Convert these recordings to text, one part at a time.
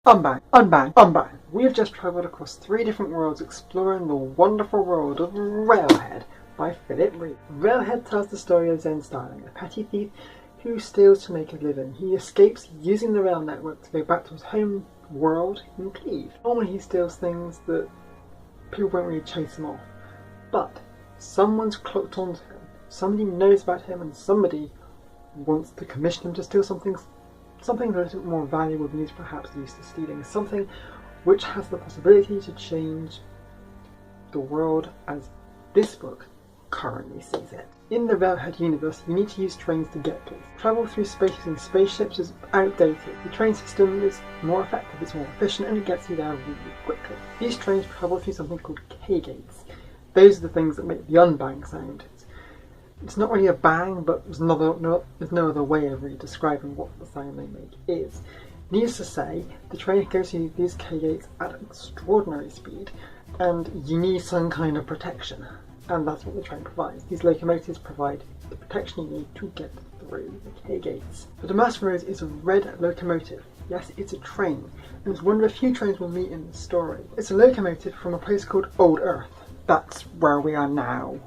Unbang, unbang, unbang. We have just travelled across 3 different worlds exploring the wonderful world of Railhead by Philip Reeve. Railhead tells the story of Zen Starling, a petty thief who steals to make a living. He escapes using the rail network to go back to his home world in Cleve. Normally he steals things that people won't really chase him off, but someone's clocked onto him. Somebody knows about him and somebody wants to commission him to steal something a little bit more valuable than he's perhaps used to stealing, something which has the possibility to change the world as this book currently sees it. In the Railhead universe, you need to use trains to get places. Travel through space using spaceships is outdated. The train system is more effective, it's more efficient, and it gets you there really quickly. These trains travel through something called K-gates. Those are the things that make the unbang sound. It's not really a bang, but there's no other way of really describing what the sound they make is. Needless to say, the train goes through these K-gates at an extraordinary speed, and you need some kind of protection, and that's what the train provides. These locomotives provide the protection you need to get through the K-gates. The Damascus Rose is a red locomotive. Yes, it's a train, and it's one of the few trains we'll meet in the story. It's a locomotive from a place called Old Earth. That's where we are now.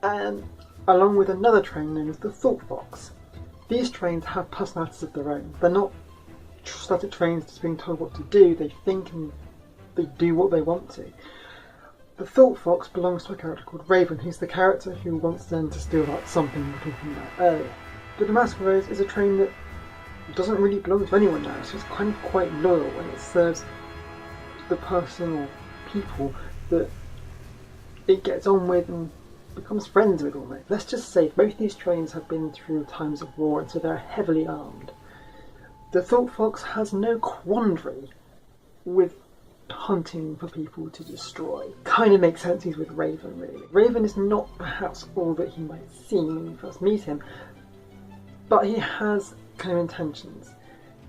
And along with another train known as the Thought Fox. These trains have personalities of their own. They're not static trains just being told what to do. They think and they do what they want to. The Thought Fox belongs to a character called Raven, who's the character who wants them to steal like something we were talking about earlier. The Damascus Rose is a train that doesn't really belong to anyone now, so it's kind of quite loyal, and it serves the person or people that it gets on with and becomes friends with almost. Let's just say both these trains have been through times of war, and so they're heavily armed. The Thought Fox has no quandary with hunting for people to destroy. Kind of makes sense he's with Raven, really. Raven is not perhaps all that he might seem when you first meet him, but he has kind of intentions.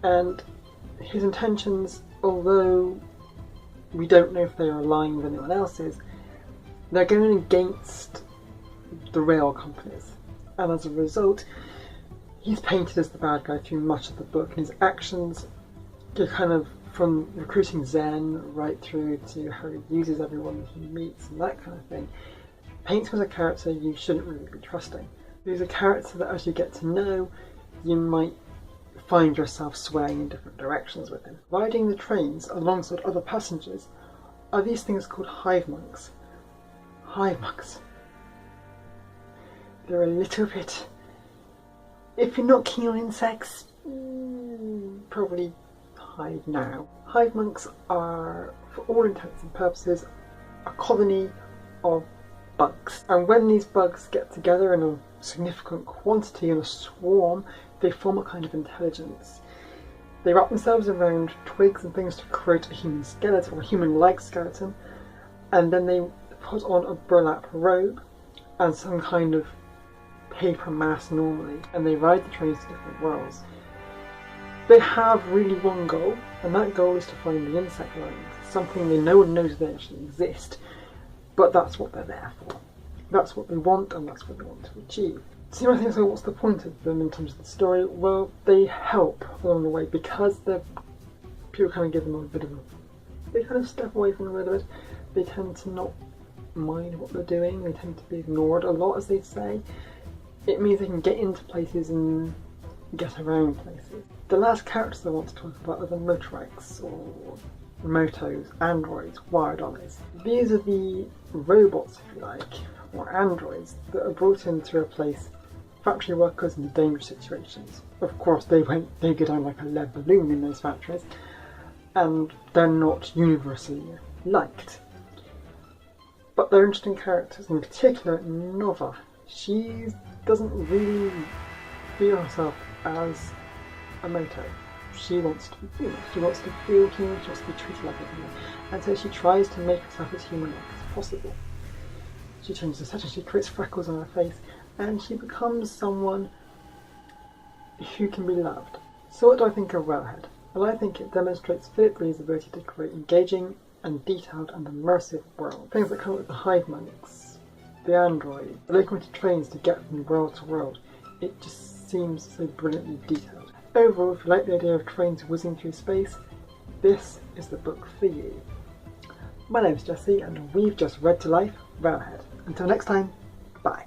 And his intentions, although we don't know if they are aligned with anyone else's, they're going against the rail companies, and as a result he's painted as the bad guy through much of the book, and his actions go kind of from recruiting Zen right through to how he uses everyone he meets and that kind of thing, paints him as a character you shouldn't really be trusting. He's a character that as you get to know, you might find yourself swaying in different directions with him. Riding the trains alongside other passengers are these things called hive monks. Hive monks. They're a little bit... If you're not keen on insects, probably hide now. Hive monks are, for all intents and purposes, a colony of bugs. And when these bugs get together in a significant quantity in a swarm, they form a kind of intelligence. They wrap themselves around twigs and things to create a human skeleton, or a human-like skeleton, and then they put on a burlap robe and some kind of paper mask normally, and they ride the trains to different worlds. They have really one goal, and that goal is to find the insect lines, something no one knows they actually exist, but that's what they're there for. That's what they want, and that's what they want to achieve. So you might think, so what's the point of them in terms of the story? Well, they help along the way, because people kind of give them a bit of a... They kind of step away from them a little bit. They tend to not mind what they're doing, they tend to be ignored a lot, as they say. It means they can get into places and get around places. The last characters I want to talk about are the motorex, or motos, androids, wired eyes. These are the robots, if you like, or androids, that are brought in to replace factory workers in dangerous situations. Of course, they go down like a lead balloon in those factories, and they're not universally liked. But they're interesting characters, in particular Nova. She doesn't really feel herself as a moto. She wants to be human. She wants to feel human, she wants to be treated like a human. And so she tries to make herself as human-like as possible. She changes her setting, she creates freckles on her face, and she becomes someone who can be loved. So what do I think of Railhead? Well, I think it demonstrates Philip Reeve's ability to create engaging and detailed and immersive world. Things that come up with the hive monks, the android, the locomotive trains to get from world to world. It just seems so brilliantly detailed. Overall, if you like the idea of trains whizzing through space, this is the book for you. My name's Jessie and we've just read to life Railhead. Until next time, bye.